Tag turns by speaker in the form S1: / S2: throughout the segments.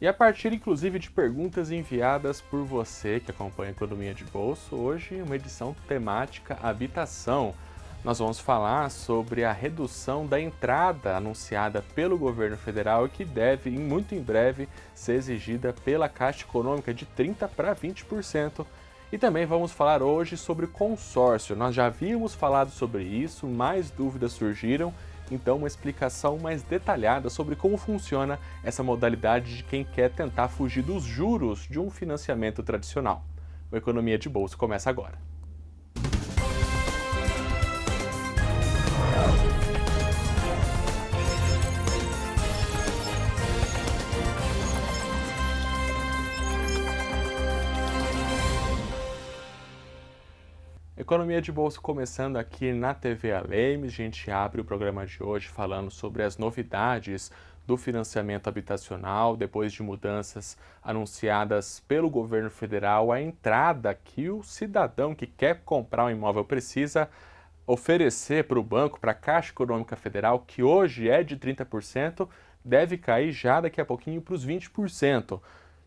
S1: E a partir, inclusive, de perguntas enviadas por você que acompanha a Economia de Bolso, hoje uma edição temática habitação. Nós vamos falar sobre a redução da entrada anunciada pelo governo federal e que deve, muito em breve, ser exigida pela Caixa Econômica de 30% para 20%. E também vamos falar hoje sobre consórcio. Nós já havíamos falado sobre isso, mais dúvidas surgiram, então uma explicação mais detalhada sobre como funciona essa modalidade de quem quer tentar fugir dos juros de um financiamento tradicional. O Economia de Bolsa começa agora. Economia de Bolsa começando aqui na TV Alem. A gente abre o programa de hoje falando sobre as novidades do financiamento habitacional, depois de mudanças anunciadas pelo governo federal, a entrada que o cidadão que quer comprar um imóvel precisa oferecer para o banco, para a Caixa Econômica Federal, que hoje é de 30%, deve cair já daqui a pouquinho para os 20%.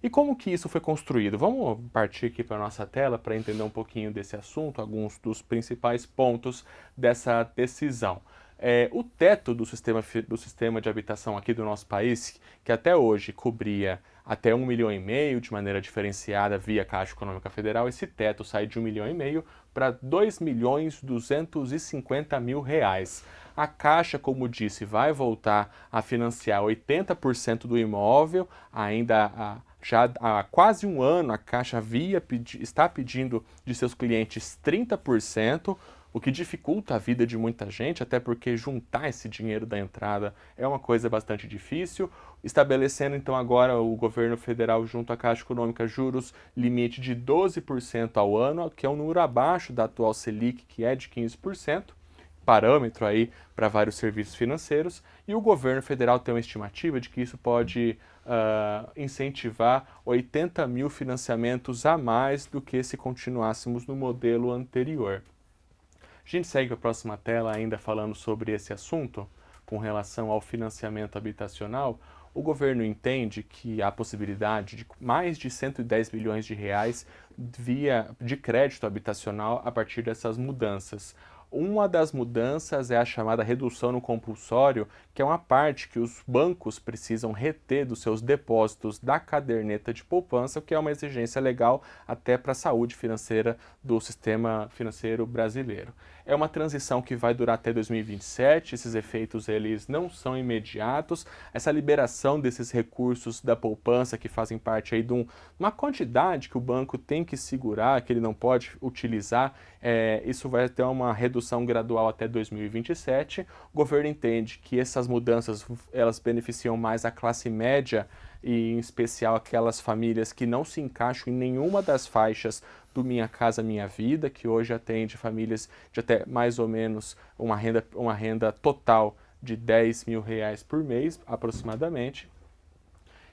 S1: E como que isso foi construído? Vamos partir aqui para a nossa tela para entender um pouquinho desse assunto, alguns dos principais pontos dessa decisão. O teto do sistema de habitação aqui do nosso país, que até hoje cobria até 1,5 milhão de maneira diferenciada via Caixa Econômica Federal, esse teto sai de 1,5 milhão para 2.250.000 reais. A Caixa, como disse, vai voltar a financiar 80% do imóvel, ainda já há quase um ano a Caixa está pedindo de seus clientes 30%, o que dificulta a vida de muita gente, até porque juntar esse dinheiro da entrada é uma coisa bastante difícil, estabelecendo então agora o governo federal junto à Caixa Econômica juros limite de 12% ao ano, que é um número abaixo da atual Selic, que é de 15%, parâmetro aí para vários serviços financeiros, e o governo federal tem uma estimativa de que isso pode incentivar 80 mil financiamentos a mais do que se continuássemos no modelo anterior. A gente segue para a próxima tela ainda falando sobre esse assunto, com relação ao financiamento habitacional. O governo entende que há possibilidade de mais de 110 bilhões de reais de crédito habitacional a partir dessas mudanças. Uma das mudanças é a chamada redução no compulsório, que é uma parte que os bancos precisam reter dos seus depósitos da caderneta de poupança, que é uma exigência legal até para a saúde financeira do sistema financeiro brasileiro. É uma transição que vai durar até 2027, esses efeitos eles não são imediatos. Essa liberação desses recursos da poupança que fazem parte aí de uma quantidade que o banco tem que segurar, que ele não pode utilizar, isso vai ter uma redução gradual até 2027. O governo entende que essas mudanças elas beneficiam mais a classe média e em especial aquelas famílias que não se encaixam em nenhuma das faixas do Minha Casa Minha Vida, que hoje atende famílias de até mais ou menos uma renda total de 10 mil reais por mês, aproximadamente.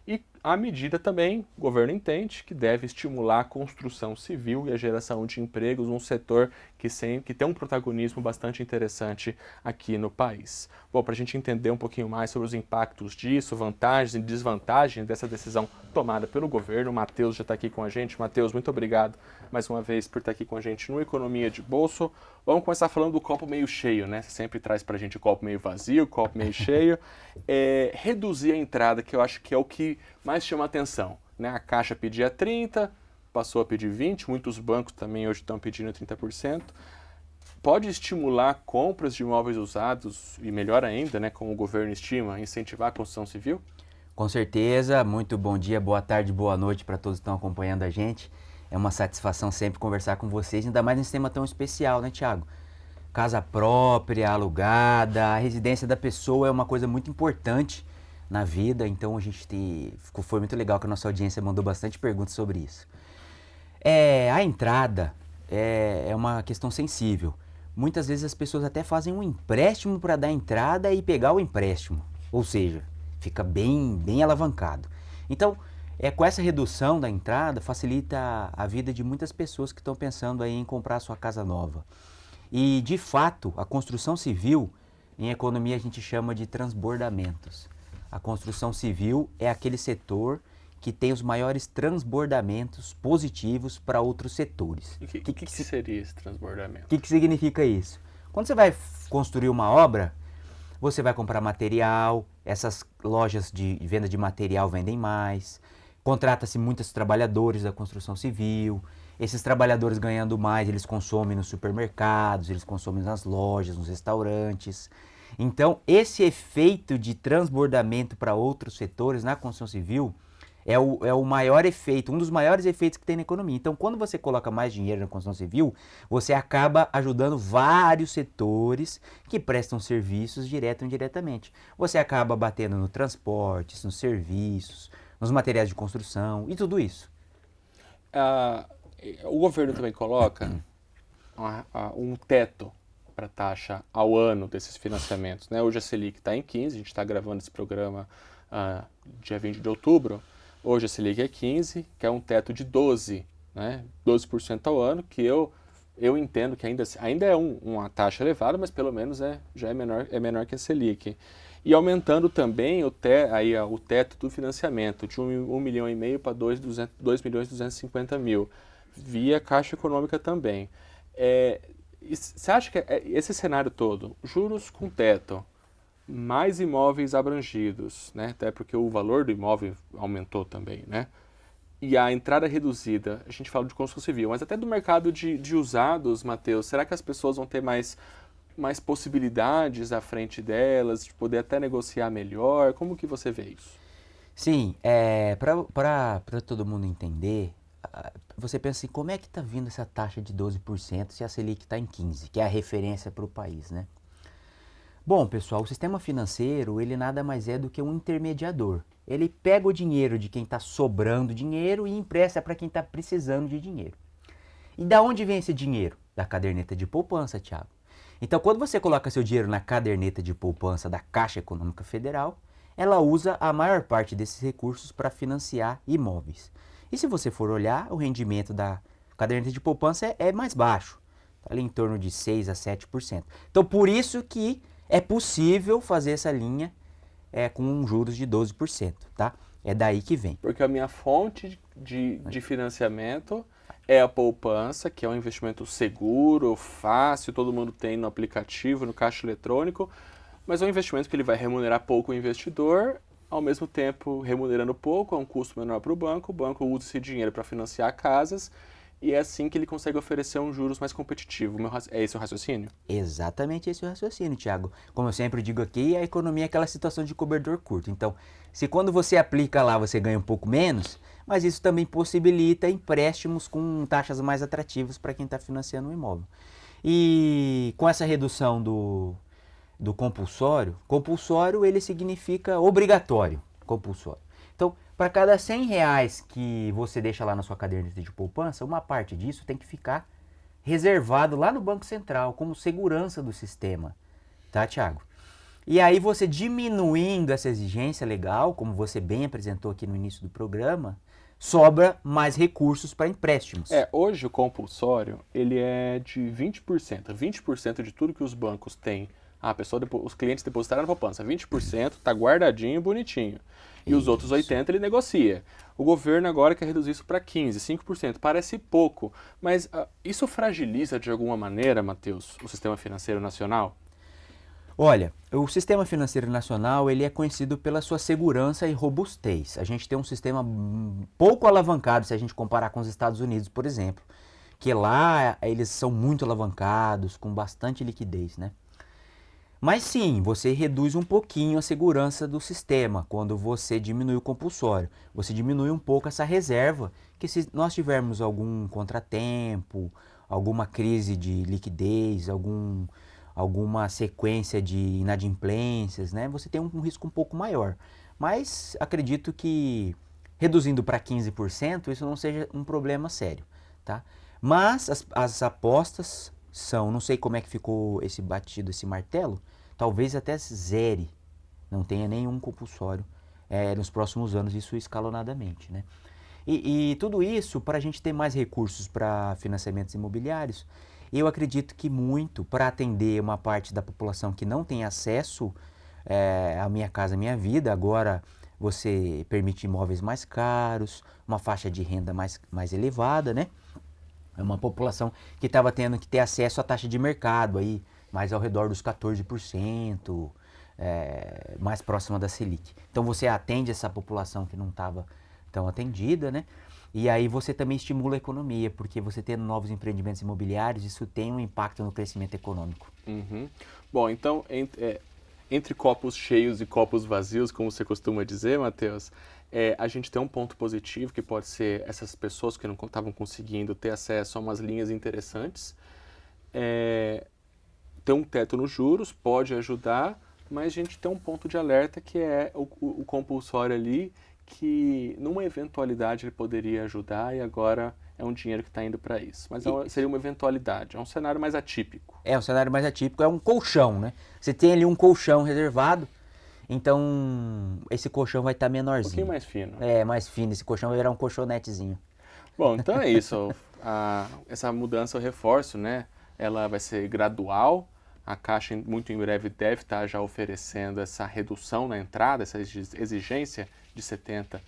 S1: E a medida também, o governo entende que deve estimular a construção civil e a geração de empregos, um setor que tem um protagonismo bastante interessante aqui no país. Bom, para a gente entender um pouquinho mais sobre os impactos disso, vantagens e desvantagens dessa decisão tomada pelo governo, o Matheus já está aqui com a gente. Matheus, muito obrigado mais uma vez por estar aqui com a gente no Economia de Bolso. Vamos começar falando do copo meio cheio, né? Você sempre traz para a gente o copo meio vazio, o copo meio cheio. Reduzir a entrada, que eu acho que é o que mais chama a atenção, né? A Caixa pedia 30%, passou a pedir 20%, muitos bancos também hoje estão pedindo 30%. Pode estimular compras de imóveis usados e, melhor ainda, né, como o governo estima, incentivar a construção civil?
S2: Com certeza, muito bom dia, boa tarde, boa noite para todos que estão acompanhando a gente. É uma satisfação sempre conversar com vocês, ainda mais nesse tema tão especial, né, Thiago? Casa própria, alugada, a residência da pessoa é uma coisa muito importante na vida, então foi muito legal que a nossa audiência mandou bastante perguntas sobre isso. A entrada é uma questão sensível. Muitas vezes as pessoas até fazem um empréstimo para dar entrada e pegar o empréstimo, ou seja, fica bem alavancado. Então, com essa redução da entrada, facilita a vida de muitas pessoas que estão pensando aí em comprar sua casa nova. E, de fato, a construção civil, em economia a gente chama de transbordamentos. A construção civil é aquele setor que tem os maiores transbordamentos positivos para outros setores.
S1: O que seria esse transbordamento?
S2: O que significa isso? Quando você vai construir uma obra, você vai comprar material, essas lojas de venda de material vendem mais, contrata-se muitos trabalhadores da construção civil, esses trabalhadores ganhando mais, eles consomem nos supermercados, eles consomem nas lojas, nos restaurantes. Então, esse efeito de transbordamento para outros setores na construção civil é o maior efeito, um dos maiores efeitos que tem na economia. Então, quando você coloca mais dinheiro na construção civil, você acaba ajudando vários setores que prestam serviços direto ou indiretamente. Você acaba batendo no transporte, nos serviços, nos materiais de construção e tudo isso.
S1: O governo também coloca um teto para a taxa ao ano desses financiamentos, né? Hoje a Selic está em 15, a gente está gravando esse programa dia 20 de outubro. Hoje a Selic é 15, que é um teto de 12, né? 12% ao ano, que eu entendo que ainda é uma taxa elevada, mas pelo menos já é menor que a Selic. E aumentando também o teto do financiamento, de 1,5 milhão para 2.250.000, via Caixa Econômica também. Você acha que esse cenário todo, juros com teto, mais imóveis abrangidos, né? Até porque o valor do imóvel aumentou também, né? E a entrada reduzida, a gente fala de construção civil, mas até do mercado de usados, Matheus, será que as pessoas vão ter mais possibilidades à frente delas, de poder até negociar melhor? Como que você vê isso?
S2: Sim, para todo mundo entender, você pensa assim, como é que está vindo essa taxa de 12% se a Selic está em 15%, que é a referência para o país, né? Bom, pessoal, o sistema financeiro, ele nada mais é do que um intermediador. Ele pega o dinheiro de quem está sobrando dinheiro e empresta para quem está precisando de dinheiro. E da onde vem esse dinheiro? Da caderneta de poupança, Thiago. Então, quando você coloca seu dinheiro na caderneta de poupança da Caixa Econômica Federal, ela usa a maior parte desses recursos para financiar imóveis. E se você for olhar, o rendimento da caderneta de poupança é mais baixo, tá ali em torno de 6% a 7%. Então, por isso que é possível fazer essa linha com juros de 12%, tá? É daí que vem.
S1: Porque a minha fonte de financiamento é a poupança, que é um investimento seguro, fácil, todo mundo tem no aplicativo, no caixa eletrônico, mas é um investimento que ele vai remunerar pouco o investidor, ao mesmo tempo remunerando pouco, é um custo menor para o banco usa esse dinheiro para financiar casas, e é assim que ele consegue oferecer um juros mais competitivo. É esse o raciocínio?
S2: Exatamente esse é o raciocínio, Thiago. Como eu sempre digo aqui, a economia é aquela situação de cobertor curto. Então, se quando você aplica lá você ganha um pouco menos, mas isso também possibilita empréstimos com taxas mais atrativas para quem está financiando um imóvel. E com essa redução do compulsório ele significa obrigatório, compulsório. Então, para cada R$100 que você deixa lá na sua caderneta de poupança, uma parte disso tem que ficar reservado lá no Banco Central, como segurança do sistema. Tá, Thiago? E aí você diminuindo essa exigência legal, como você bem apresentou aqui no início do programa, sobra mais recursos para empréstimos.
S1: Hoje o compulsório, ele é de 20%. 20% de tudo que os bancos têm, os clientes depositaram na poupança, 20% está guardadinho, bonitinho. E os outros 80% ele negocia. O governo agora quer reduzir isso para 15%, 5%. Parece pouco, mas isso fragiliza de alguma maneira, Matheus, o sistema financeiro nacional?
S2: Olha, o sistema financeiro nacional ele é conhecido pela sua segurança e robustez. A gente tem um sistema pouco alavancado se a gente comparar com os Estados Unidos, por exemplo, que lá eles são muito alavancados, com bastante liquidez, né? Mas sim, você reduz um pouquinho a segurança do sistema quando você diminui o compulsório. Você diminui um pouco essa reserva, que se nós tivermos algum contratempo, alguma crise de liquidez, alguma sequência de inadimplências, né? Você tem um risco um pouco maior. Mas acredito que reduzindo para 15%, isso não seja um problema sério, tá? Mas as apostas são, não sei como é que ficou esse martelo, talvez até zere, não tenha nenhum compulsório nos próximos anos, isso escalonadamente, né? E tudo isso para a gente ter mais recursos para financiamentos imobiliários, eu acredito que muito para atender uma parte da população que não tem acesso a Minha Casa Minha Vida. Agora você permite imóveis mais caros, uma faixa de renda mais elevada, né? É uma população que estava tendo que ter acesso à taxa de mercado aí, mais ao redor dos 14%, mais próxima da Selic. Então você atende essa população que não estava tão atendida, né? E aí você também estimula a economia, porque você tendo novos empreendimentos imobiliários, isso tem um impacto no crescimento econômico.
S1: Uhum. Bom, então, entre copos cheios e copos vazios, como você costuma dizer, Matheus, a gente tem um ponto positivo, que pode ser essas pessoas que não estavam conseguindo ter acesso a umas linhas interessantes. Ter um teto nos juros pode ajudar, mas a gente tem um ponto de alerta que é o compulsório ali, que numa eventualidade ele poderia ajudar e agora é um dinheiro que está indo para isso. Mas seria uma eventualidade, é um cenário mais atípico.
S2: É um cenário mais atípico, é um colchão, né? Você tem ali um colchão reservado, então esse colchão vai estar menorzinho.
S1: Um pouquinho mais fino.
S2: Mais fino, esse colchão vai virar um colchonetezinho.
S1: Bom, então é isso. Essa mudança eu reforço, né? Ela vai ser gradual. A Caixa, muito em breve, deve estar já oferecendo essa redução na entrada, essa exigência de 70%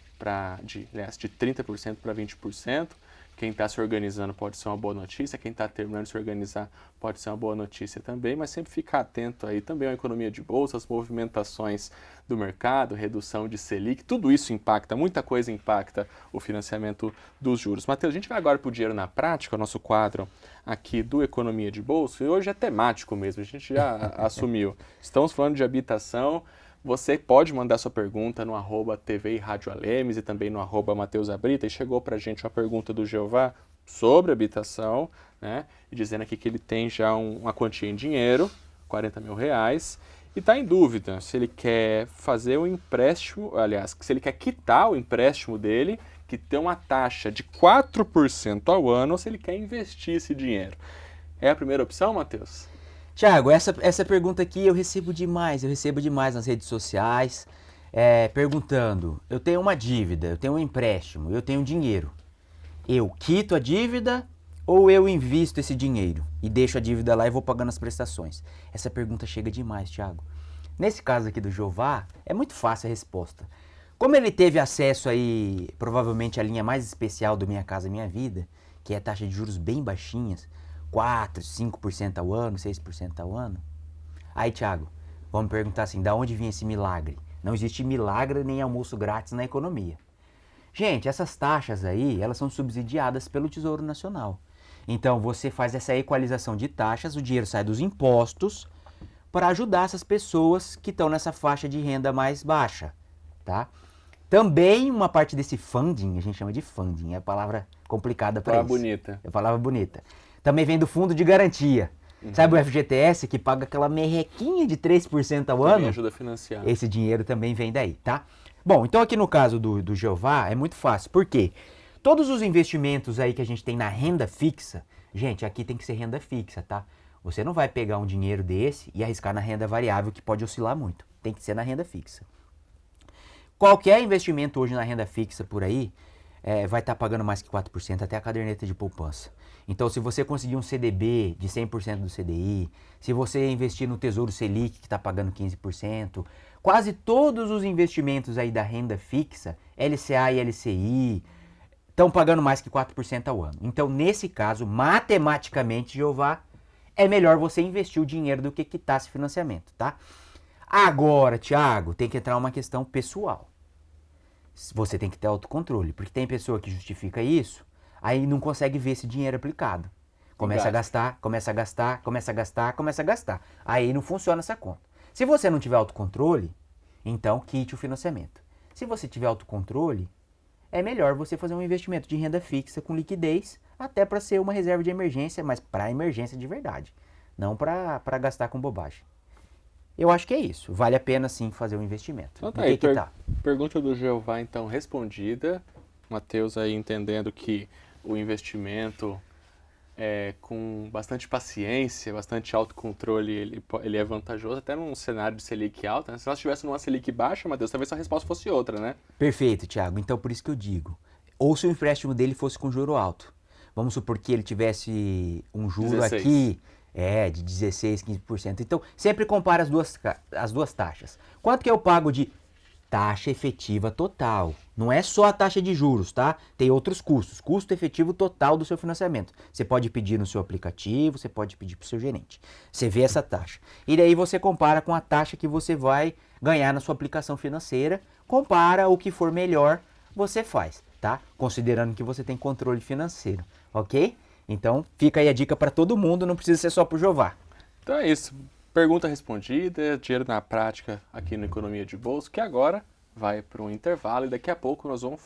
S1: de 30% para 20%. Quem está se organizando pode ser uma boa notícia, quem está terminando de se organizar pode ser uma boa notícia também, mas sempre ficar atento aí também à economia de bolsa, as movimentações do mercado, redução de Selic, tudo isso impacta, muita coisa impacta o financiamento dos juros. Matheus, a gente vai agora para o Dinheiro na Prática, o nosso quadro aqui do Economia de Bolsa, e hoje é temático mesmo, a gente já assumiu. Estamos falando de habitação. Você pode mandar sua pergunta no @TV e Rádio Alemes e também no @Mateus Abrita. E chegou para a gente uma pergunta do Jeová sobre habitação, né? E dizendo aqui que ele tem já uma quantia em dinheiro, R$40 mil, e está em dúvida se ele quer fazer um empréstimo, aliás, se ele quer quitar o empréstimo dele, que tem uma taxa de 4% ao ano, ou se ele quer investir esse dinheiro. É a primeira opção, Matheus?
S2: Tiago, essa pergunta aqui eu recebo demais nas redes sociais, perguntando, eu tenho uma dívida, eu tenho um empréstimo, eu tenho dinheiro. Eu quito a dívida ou eu invisto esse dinheiro e deixo a dívida lá e vou pagando as prestações? Essa pergunta chega demais, Tiago. Nesse caso aqui do Jeová, é muito fácil a resposta. Como ele teve acesso aí, provavelmente, à linha mais especial do Minha Casa Minha Vida, que é a taxa de juros bem baixinhas, 4%, 5% ao ano, 6% ao ano. Aí, Thiago, vamos perguntar assim, da onde vinha esse milagre? Não existe milagre nem almoço grátis na economia. Gente, essas taxas aí, elas são subsidiadas pelo Tesouro Nacional. Então, você faz essa equalização de taxas, o dinheiro sai dos impostos para ajudar essas pessoas que estão nessa faixa de renda mais baixa, tá? Também uma parte desse funding, a gente chama de funding, é a palavra complicada para isso.
S1: Bonita.
S2: É a palavra bonita. Também vem do fundo de garantia. Sabe o FGTS que paga aquela merrequinha de 3% ao ano?
S1: Também ajuda a financiar.
S2: Esse dinheiro também vem daí, tá? Bom, então aqui no caso do Jeová é muito fácil. Por quê? Todos os investimentos aí que a gente tem na renda fixa, gente, aqui tem que ser renda fixa, tá? Você não vai pegar um dinheiro desse e arriscar na renda variável que pode oscilar muito. Tem que ser na renda fixa. Qualquer investimento hoje na renda fixa por aí vai estar pagando mais que 4%, até a caderneta de poupança. Então, se você conseguir um CDB de 100% do CDI, se você investir no Tesouro Selic, que está pagando 15%, quase todos os investimentos aí da renda fixa, LCA e LCI, estão pagando mais que 4% ao ano. Então, nesse caso, matematicamente, Jeová, é melhor você investir o dinheiro do que quitar esse financiamento, tá? Agora, Thiago, tem que entrar uma questão pessoal. Você tem que ter autocontrole, porque tem pessoa que justifica isso, aí não consegue ver esse dinheiro aplicado. Começa a gastar, começa a gastar, começa a gastar, começa a gastar. Aí não funciona essa conta. Se você não tiver autocontrole, então quite o financiamento. Se você tiver autocontrole, é melhor você fazer um investimento de renda fixa com liquidez, até para ser uma reserva de emergência, mas para emergência de verdade, não para gastar com bobagem. Eu acho que é isso. Vale a pena sim fazer um investimento.
S1: Então tá aí, pergunta do Jeová então respondida. Matheus aí entendendo que o investimento com bastante paciência, bastante autocontrole, ele é vantajoso até num cenário de Selic alta, né? Se nós estivéssemos numa Selic baixa, Matheus, talvez a resposta fosse outra, né?
S2: Perfeito, Thiago. Então por isso que eu digo. Ou se o empréstimo dele fosse com juro alto. Vamos supor que ele tivesse um juro
S1: 16.
S2: aqui de 16, 15%. Então sempre compara as duas taxas. Quanto que eu pago de taxa efetiva total. Não é só a taxa de juros, tá? Tem outros custos. Custo efetivo total do seu financiamento. Você pode pedir no seu aplicativo, você pode pedir para o seu gerente. Você vê essa taxa. E daí você compara com a taxa que você vai ganhar na sua aplicação financeira. Compara o que for melhor, você faz, tá? Considerando que você tem controle financeiro, ok? Então, fica aí a dica para todo mundo, não precisa ser só para o Jová.
S1: Então é isso. Pergunta respondida, dinheiro na prática aqui no Economia de Bolso, que agora vai para um intervalo e daqui a pouco nós vamos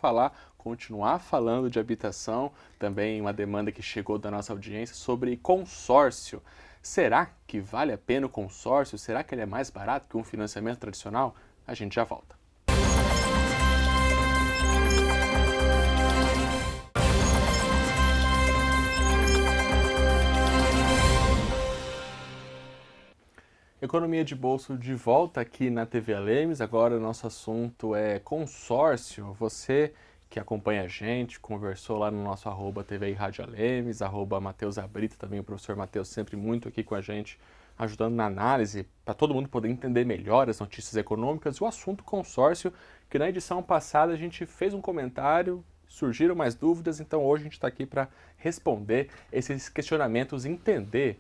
S1: continuar falando de habitação, também uma demanda que chegou da nossa audiência sobre consórcio. Será que vale a pena o consórcio? Será que ele é mais barato que um financiamento tradicional? A gente já volta. Economia de Bolso de volta aqui na TV Alemes. Agora o nosso assunto é consórcio. Você que acompanha a gente, conversou lá no nosso @TV e Rádio Alemes, @Matheus Abrito, também o professor Matheus sempre muito aqui com a gente, ajudando na análise, para todo mundo poder entender melhor as notícias econômicas. O assunto consórcio, que na edição passada a gente fez um comentário, surgiram mais dúvidas, então hoje a gente está aqui para responder esses questionamentos, entender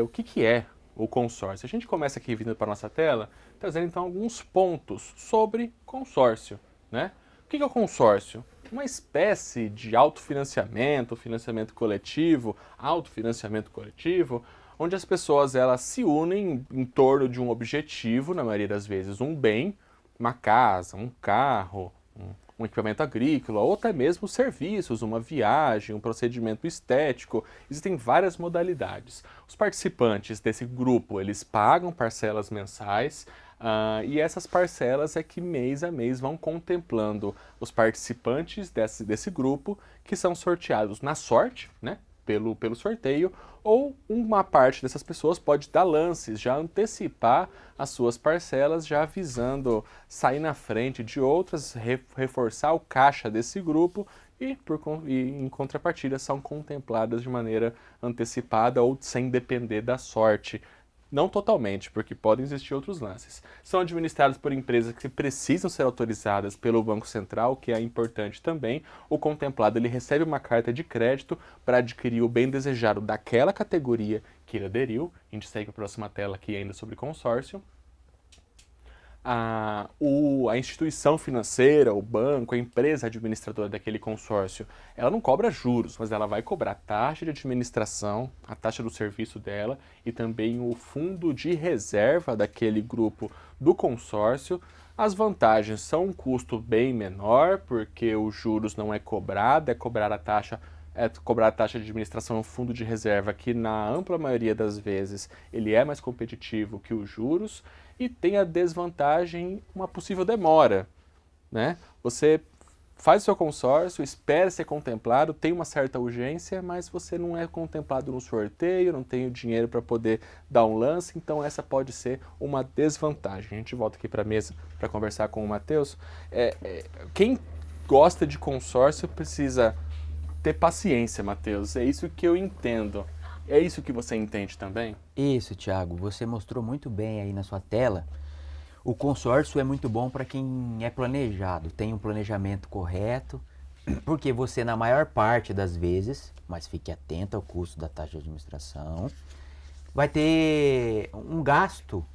S1: o que é o consórcio. A gente começa aqui vindo para a nossa tela, trazendo então alguns pontos sobre consórcio, né? O que é o consórcio? Uma espécie de autofinanciamento, autofinanciamento coletivo, onde as pessoas elas se unem em torno de um objetivo, na maioria das vezes um bem, uma casa, um carro, um equipamento agrícola, ou até mesmo serviços, uma viagem, um procedimento estético. Existem várias modalidades. Os participantes desse grupo, eles pagam parcelas mensais, e essas parcelas é que mês a mês vão contemplando os participantes desse grupo, que são sorteados na sorte, né? Pelo sorteio, ou uma parte dessas pessoas pode dar lances, já antecipar as suas parcelas, já visando sair na frente de outras, reforçar o caixa desse grupo e em contrapartida são contempladas de maneira antecipada ou sem depender da sorte. Não totalmente, porque podem existir outros lances. São administrados por empresas que precisam ser autorizadas pelo Banco Central, que é importante também. O contemplado ele recebe uma carta de crédito para adquirir o bem desejado daquela categoria que ele aderiu. A gente segue para a próxima tela aqui ainda sobre consórcio. A instituição financeira, o banco, a empresa administradora daquele consórcio, ela não cobra juros, mas ela vai cobrar a taxa de administração, a taxa do serviço dela e também o fundo de reserva daquele grupo do consórcio. As vantagens são um custo bem menor, porque os juros não é cobrado, é cobrar a taxa de administração no fundo de reserva, que na ampla maioria das vezes ele é mais competitivo que os juros, e tem a desvantagem, uma possível demora, né? Você faz o seu consórcio, espera ser contemplado, tem uma certa urgência, mas você não é contemplado no sorteio, não tem o dinheiro para poder dar um lance, então essa pode ser uma desvantagem. A gente volta aqui para a mesa para conversar com o Matheus. Quem gosta de consórcio precisa ter paciência, Matheus, é isso que eu entendo. É isso que você entende também?
S2: Isso, Thiago, você mostrou muito bem aí na sua tela. O consórcio é muito bom para quem é planejado, tem um planejamento correto, porque você, na maior parte das vezes, mas fique atento ao custo da taxa de administração, vai ter um gasto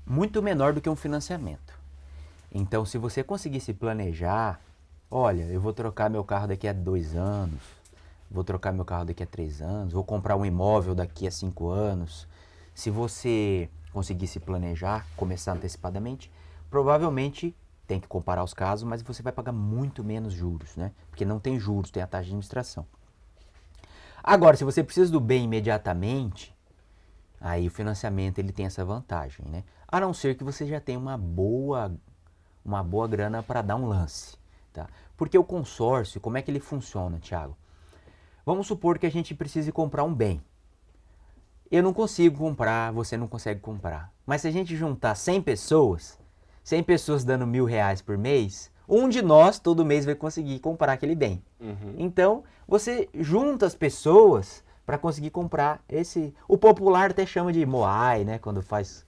S2: muito menor do que um financiamento. Então, se você conseguir se planejar, olha, eu vou trocar meu carro daqui a 2 anos, vou trocar meu carro daqui a 3 anos, vou comprar um imóvel daqui a 5 anos. Se você conseguir se planejar, começar antecipadamente, provavelmente tem que comparar os casos, mas você vai pagar muito menos juros, né? Porque não tem juros, tem a taxa de administração. Agora, se você precisa do bem imediatamente, aí o financiamento ele tem essa vantagem, né? A não ser que você já tenha uma boa grana para dar um lance, tá? Porque o consórcio, como é que ele funciona, Thiago? Vamos supor que a gente precise comprar um bem. Eu não consigo comprar, você não consegue comprar. Mas se a gente juntar 100 pessoas dando R$1.000 por mês, um de nós todo mês vai conseguir comprar aquele bem.
S1: Uhum.
S2: Então, você junta as pessoas para conseguir comprar esse... O popular até chama de Moai, né? Quando faz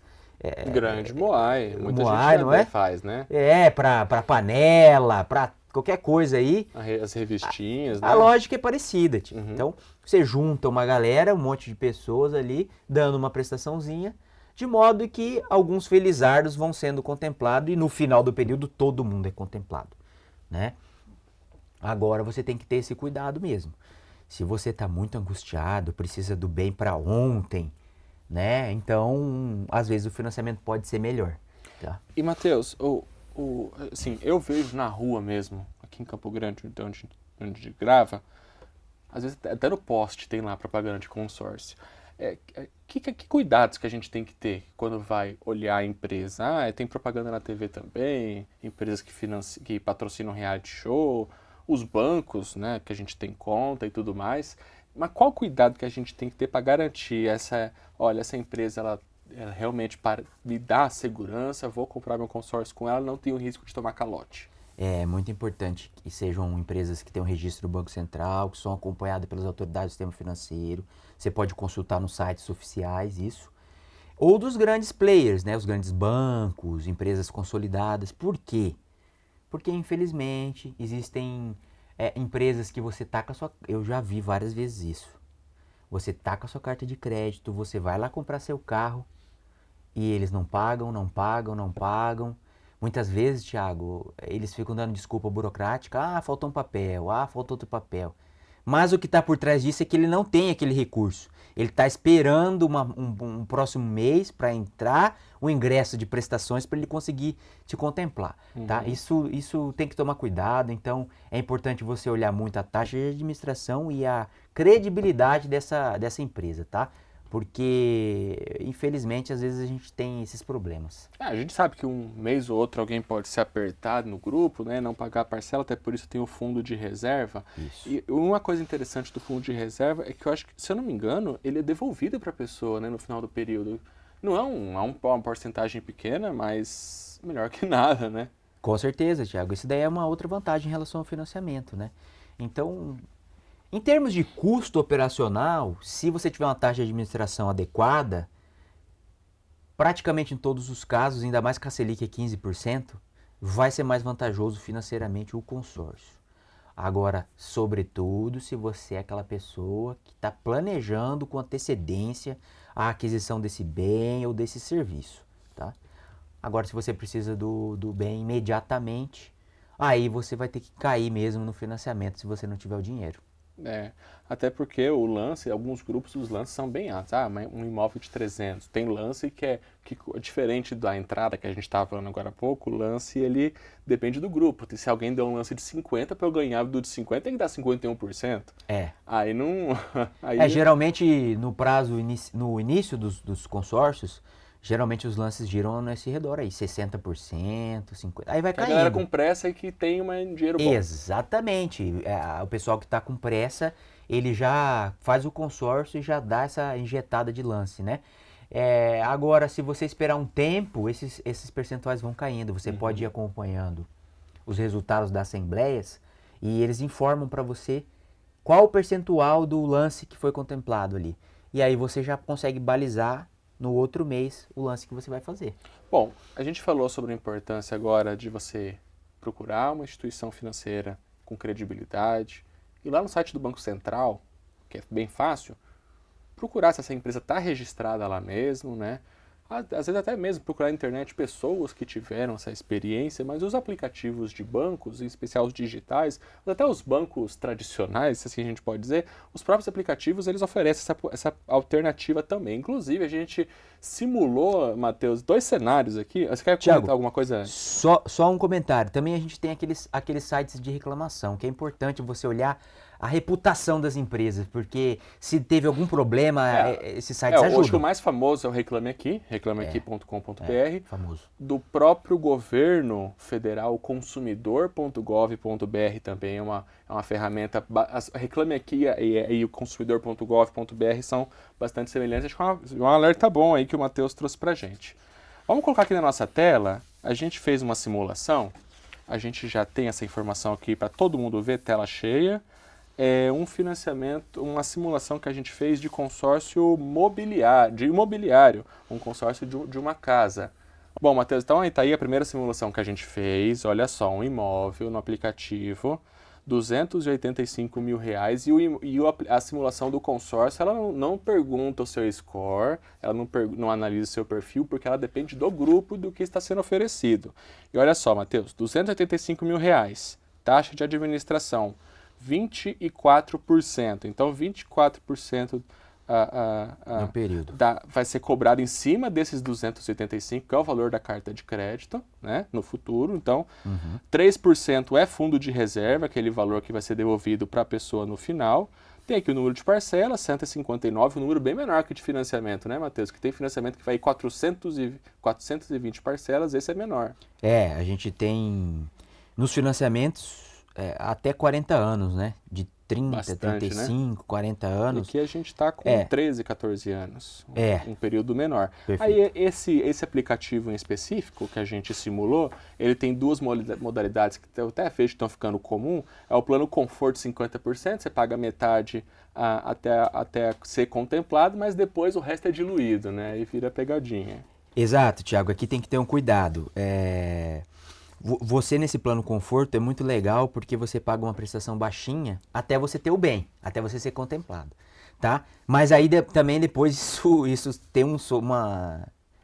S1: Grande Moai. Muita
S2: Moai,
S1: gente
S2: não é?
S1: faz, né?
S2: Pra panela, pra qualquer coisa aí.
S1: As revistinhas, né?
S2: A lógica é parecida, tipo.
S1: Uhum.
S2: Então, você junta uma galera, um monte de pessoas ali, dando uma prestaçãozinha, de modo que alguns felizardos vão sendo contemplados e no final do período todo mundo é contemplado, né? Agora você tem que ter esse cuidado mesmo. Se você está muito angustiado, precisa do bem para ontem, né? Então, às vezes o financiamento pode ser melhor, tá?
S1: E, Matheus, assim, eu vejo na rua mesmo, aqui em Campo Grande, onde a gente grava, às vezes até no poste tem lá propaganda de consórcio. Que cuidados que a gente tem que ter quando vai olhar a empresa? Tem propaganda na TV também, empresas que patrocinam reality show, os bancos, né, que a gente tem conta e tudo mais. Mas qual cuidado que a gente tem que ter para garantir essa empresa, ela realmente me dá segurança, vou comprar meu consórcio com ela, não tenho risco de tomar calote?
S2: É muito importante que sejam empresas que tenham registro do Banco Central, que são acompanhadas pelas autoridades do sistema financeiro. Você pode consultar nos sites oficiais isso. Ou dos grandes players, né? Os grandes bancos, empresas consolidadas. Por quê? Porque, infelizmente, existem empresas que você taca a sua... Eu já vi várias vezes isso. Você taca a sua carta de crédito, você vai lá comprar seu carro e eles não pagam, não pagam, não pagam. Muitas vezes, Thiago, eles ficam dando desculpa burocrática. Ah, faltou um papel. Ah, faltou outro papel. Mas o que está por trás disso é que ele não tem aquele recurso. Ele está esperando um próximo mês para entrar o ingresso de prestações para ele conseguir te contemplar. Tá? Isso tem que tomar cuidado. Então, é importante você olhar muito a taxa de administração e a credibilidade dessa empresa, tá? Porque, infelizmente, às vezes a gente tem esses problemas.
S1: A gente sabe que um mês ou outro alguém pode se apertar no grupo, né, não pagar a parcela, até por isso tem o fundo de reserva.
S2: Isso.
S1: E uma coisa interessante do fundo de reserva é que eu acho que, se eu não me engano, ele é devolvido para a pessoa, né, no final do período. Não é uma porcentagem pequena, mas melhor que nada, né?
S2: Com certeza, Thiago. Isso daí é uma outra vantagem em relação ao financiamento, né? Então, em termos de custo operacional, se você tiver uma taxa de administração adequada, praticamente em todos os casos, ainda mais que a Selic é 15%, vai ser mais vantajoso financeiramente o consórcio. Agora, sobretudo, se você é aquela pessoa que está planejando com antecedência a aquisição desse bem ou desse serviço, tá? Agora, se você precisa do bem imediatamente, aí você vai ter que cair mesmo no financiamento se você não tiver o dinheiro.
S1: Até porque o lance, alguns grupos, os lances são bem altos. Um imóvel de 300. Tem lance que é diferente da entrada que a gente estava falando agora há pouco. O lance, ele depende do grupo. Se alguém der um lance de 50, para eu ganhar do de 50, tem que dar 51%. Aí não...
S2: Geralmente, no início dos consórcios, geralmente os lances giram nesse redor aí, 60%, 50%, aí vai caindo.
S1: A galera com pressa e que tem um dinheiro bom.
S2: Exatamente. O pessoal que está com pressa, ele já faz o consórcio e já dá essa injetada de lance, né? Agora, se você esperar um tempo, esses percentuais vão caindo. Você pode ir acompanhando os resultados das assembleias e eles informam para você qual o percentual do lance que foi contemplado ali. E aí você já consegue balizar no outro mês o lance que você vai fazer.
S1: Bom, a gente falou sobre a importância agora de você procurar uma instituição financeira com credibilidade, e lá no site do Banco Central, que é bem fácil, procurar se essa empresa está registrada lá mesmo, né? Às vezes até mesmo procurar na internet pessoas que tiveram essa experiência, mas os aplicativos de bancos, em especial os digitais, até os bancos tradicionais, se assim a gente pode dizer, os próprios aplicativos eles oferecem essa alternativa também. Inclusive a gente simulou, Matheus, 2 cenários aqui. Você quer comentar alguma coisa?
S2: Só um comentário. Também a gente tem aqueles sites de reclamação, que é importante você olhar a reputação das empresas, porque se teve algum problema, esses sites ajudam.
S1: Hoje o mais famoso é o Reclame Aqui, reclameaqui.com.br,
S2: famoso.
S1: Do próprio governo federal, consumidor.gov.br também é uma ferramenta. Reclame Aqui e o consumidor.gov.br são bastante semelhantes. Acho que é um alerta bom aí que o Matheus trouxe pra gente. Vamos colocar aqui na nossa tela, a gente fez uma simulação, a gente já tem essa informação aqui para todo mundo ver, tela cheia. é um financiamento, uma simulação que a gente fez de consórcio mobiliário, de imobiliário, um consórcio de uma casa. Bom, Matheus, então aí tá aí a primeira simulação que a gente fez. Olha só, um imóvel no aplicativo, R$ 285.000 a simulação do consórcio, ela não pergunta o seu score, ela não analisa o seu perfil, porque ela depende do grupo do que está sendo oferecido. E olha só, Matheus, R$ 285.000, taxa de administração, 24%. Então, 24%
S2: No período.
S1: vai ser cobrado em cima desses 285, que é o valor da carta de crédito, né, no futuro. Então, 3% é fundo de reserva, aquele valor que vai ser devolvido para a pessoa no final. Tem aqui o número de parcelas, 159, um número bem menor que de financiamento, né, Matheus? Que tem financiamento que vai 420 parcelas, esse é menor.
S2: A gente tem nos financiamentos até 40 anos, né? De 30,
S1: Bastante,
S2: 35,
S1: né?
S2: 40
S1: E
S2: anos.
S1: aqui a gente está com 13, 14 anos, um período menor.
S2: Perfeito.
S1: Aí esse aplicativo em específico que a gente simulou, ele tem duas modalidades que eu até vejo que estão ficando comum. É o plano conforto 50%, você paga metade até ser contemplado, mas depois o resto é diluído, né? E vira pegadinha.
S2: Exato, Thiago. Aqui tem que ter um cuidado. Você nesse plano conforto é muito legal porque você paga uma prestação baixinha até você ter o bem, até você ser contemplado, tá? Mas aí também depois isso tem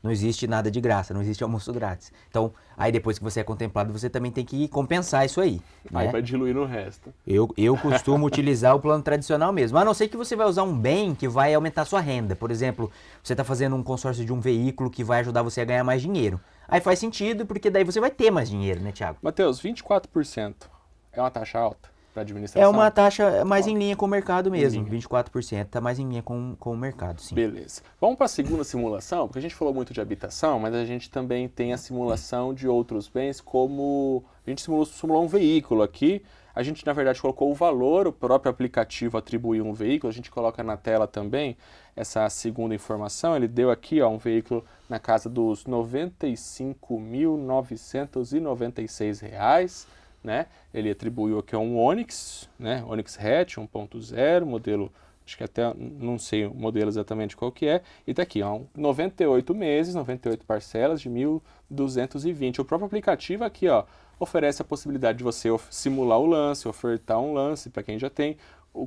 S2: não existe nada de graça, não existe almoço grátis. Então, aí depois que você é contemplado, você também tem que compensar isso aí, né?
S1: Aí vai diluir no resto.
S2: Eu costumo utilizar o plano tradicional mesmo, a não ser que você vai usar um bem que vai aumentar a sua renda. Por exemplo, você está fazendo um consórcio de um veículo que vai ajudar você a ganhar mais dinheiro. Aí faz sentido, porque daí você vai ter mais dinheiro, né, Thiago?
S1: Matheus, 24% é uma taxa alta para administração?
S2: É uma taxa mais em linha com o mercado mesmo. 24% está mais em linha com o mercado, sim.
S1: Beleza. Vamos para a segunda simulação, porque a gente falou muito de habitação, mas a gente também tem a simulação de outros bens, como a gente simulou um veículo aqui. A gente, na verdade, colocou o valor, o próprio aplicativo atribuiu um veículo, a gente coloca na tela também essa segunda informação. Ele deu aqui um veículo na casa dos R$ 95.996, né? Ele atribuiu aqui um Onix, né? Onix Hatch 1.0, modelo, acho que até não sei o modelo exatamente qual que é, e tá aqui, 98 meses, 98 parcelas de 1.220. O próprio aplicativo aqui, oferece a possibilidade de você simular o lance, ofertar um lance para quem já tem,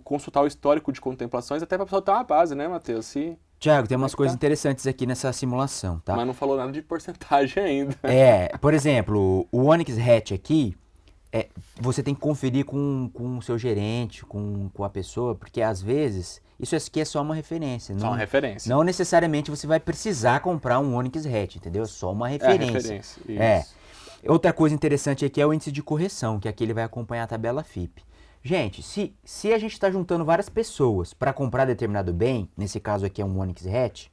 S1: consultar o histórico de contemplações, até para pessoa ter uma base, né, Matheus?
S2: Tiago, tem umas coisas interessantes aqui nessa simulação, tá?
S1: Mas não falou nada de porcentagem ainda.
S2: Por exemplo, o Onix Hatch aqui, você tem que conferir com o seu gerente, com a pessoa, porque às vezes isso aqui é só uma referência.
S1: Só uma referência.
S2: Não necessariamente você vai precisar comprar um Onix Hatch, entendeu? É só uma referência.
S1: Isso.
S2: Outra coisa interessante aqui é o índice de correção, que aqui ele vai acompanhar a tabela FIPE. Gente, se a gente está juntando várias pessoas para comprar determinado bem, nesse caso aqui é um Onix Hatch,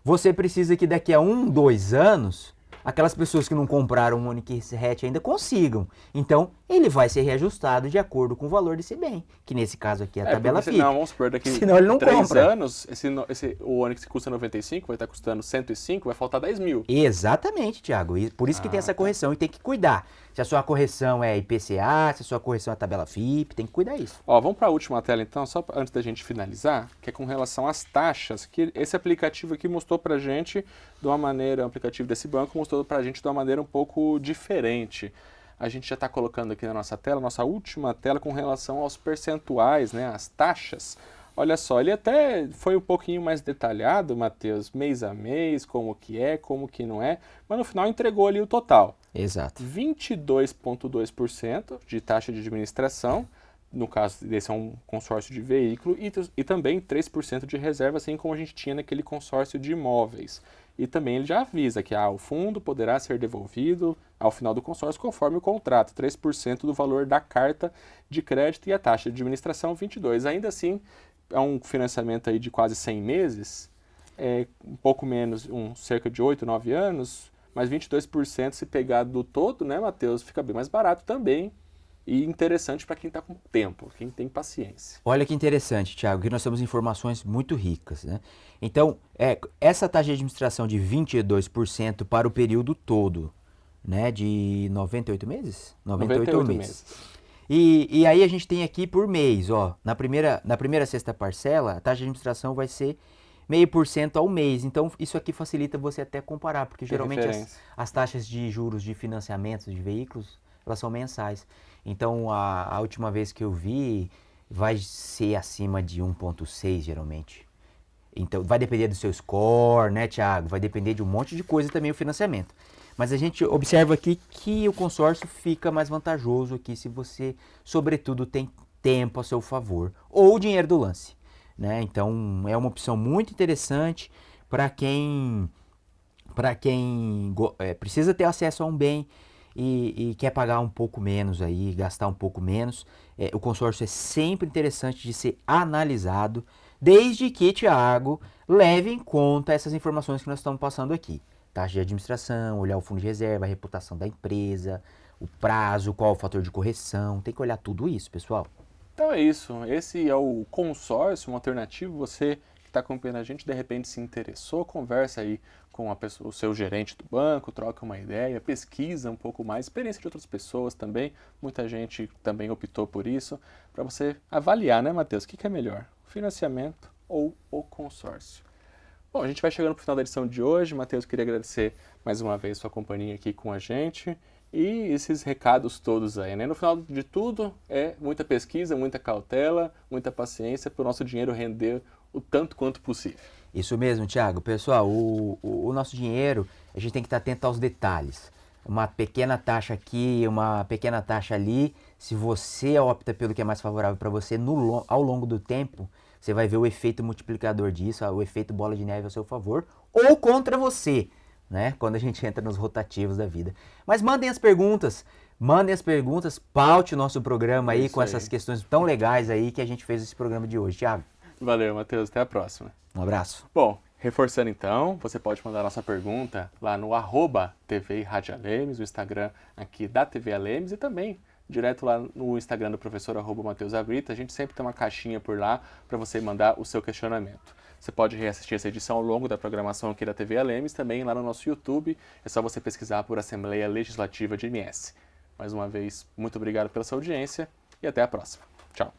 S2: você precisa que daqui a 1, 2 anos, aquelas pessoas que não compraram um Onix Hatch ainda consigam. Então, ele vai ser reajustado de acordo com o valor desse bem, que nesse caso aqui é a tabela FIPE.
S1: Senão, vamos supor, daqui
S2: senão ele não
S1: 3
S2: compra.
S1: anos, o Onix que custa 95 vai estar custando 105, vai faltar 10 mil.
S2: Exatamente, Thiago. E por isso que tem essa correção e tem que cuidar. Se a sua correção é IPCA, se a sua correção é tabela FIPE, tem que cuidar disso.
S1: Vamos para a última tela então, só antes da gente finalizar, que é com relação às taxas, que esse aplicativo aqui mostrou pra gente de uma maneira, o aplicativo desse banco mostrou pra gente de uma maneira um pouco diferente. A gente já está colocando aqui na nossa tela, nossa última tela, com relação aos percentuais, né, as taxas. Olha só, ele até foi um pouquinho mais detalhado, Matheus, mês a mês, como que não é, mas no final entregou ali o total.
S2: Exato.
S1: 22,2% de taxa de administração, no caso desse é um consórcio de veículo, e também 3% de reserva, assim como a gente tinha naquele consórcio de imóveis. E também ele já avisa que o fundo poderá ser devolvido ao final do consórcio conforme o contrato, 3% do valor da carta de crédito e a taxa de administração 22%. Ainda assim, é um financiamento aí de quase 100 meses, um pouco menos, cerca de 8, 9 anos, mas 22% se pegar do todo, né, Matheus, fica bem mais barato também. E interessante para quem está com tempo, quem tem paciência.
S2: Olha que interessante, Thiago, que nós temos informações muito ricas, né? Então, essa taxa de administração de 22% para o período todo, né, de 98 meses? 98 meses. E aí a gente tem aqui por mês, ó. Na primeira sexta parcela, a taxa de administração vai ser 0,5% ao mês. Então, isso aqui facilita você até comparar, porque
S1: Ter
S2: geralmente
S1: referência.
S2: as taxas de juros de financiamento de veículos, elas são mensais. Então, a última vez que eu vi, vai ser acima de 1,6 geralmente. Então, vai depender do seu score, né, Thiago? Vai depender de um monte de coisa também o financiamento. Mas a gente observa aqui que o consórcio fica mais vantajoso aqui se você, sobretudo, tem tempo a seu favor. Ou o dinheiro do lance, né? Então, é uma opção muito interessante para quem precisa ter acesso a um bem e quer pagar um pouco menos aí, gastar um pouco menos. O consórcio é sempre interessante de ser analisado, desde que, Thiago, leve em conta essas informações que nós estamos passando aqui. Taxa de administração, olhar o fundo de reserva, a reputação da empresa, o prazo, qual é o fator de correção. Tem que olhar tudo isso, pessoal.
S1: Então é isso. Esse é o consórcio, uma alternativa. Você que está acompanhando a gente, de repente se interessou, conversa aí com o seu gerente do banco, troca uma ideia, pesquisa um pouco mais, experiência de outras pessoas também. Muita gente também optou por isso, para você avaliar, né, Matheus? O que é melhor, o financiamento ou o consórcio? Bom, a gente vai chegando para o final da edição de hoje. Matheus, queria agradecer mais uma vez sua companhia aqui com a gente e esses recados todos aí, né? No final de tudo, é muita pesquisa, muita cautela, muita paciência para o nosso dinheiro render o tanto quanto possível.
S2: Isso mesmo, Thiago. Pessoal, o nosso dinheiro, a gente tem que estar atento aos detalhes. Uma pequena taxa aqui, uma pequena taxa ali. Se você opta pelo que é mais favorável para você, ao longo do tempo, você vai ver o efeito multiplicador disso, o efeito bola de neve a seu favor ou contra você, né? Quando a gente entra nos rotativos da vida. Mas mandem as perguntas, paute o nosso programa aí com essas questões tão legais aí que a gente fez esse programa de hoje, Thiago.
S1: Valeu, Matheus. Até a próxima.
S2: Um abraço.
S1: Bom, reforçando então, você pode mandar nossa pergunta lá no @TV Rádio Alemes, o Instagram aqui da TV Alemes e também direto lá no Instagram do professor @Matheus Abrita. A gente sempre tem uma caixinha por lá para você mandar o seu questionamento. Você pode reassistir essa edição ao longo da programação aqui da TV Alemes, também lá no nosso YouTube. É só você pesquisar por Assembleia Legislativa de MS. Mais uma vez, muito obrigado pela sua audiência e até a próxima. Tchau.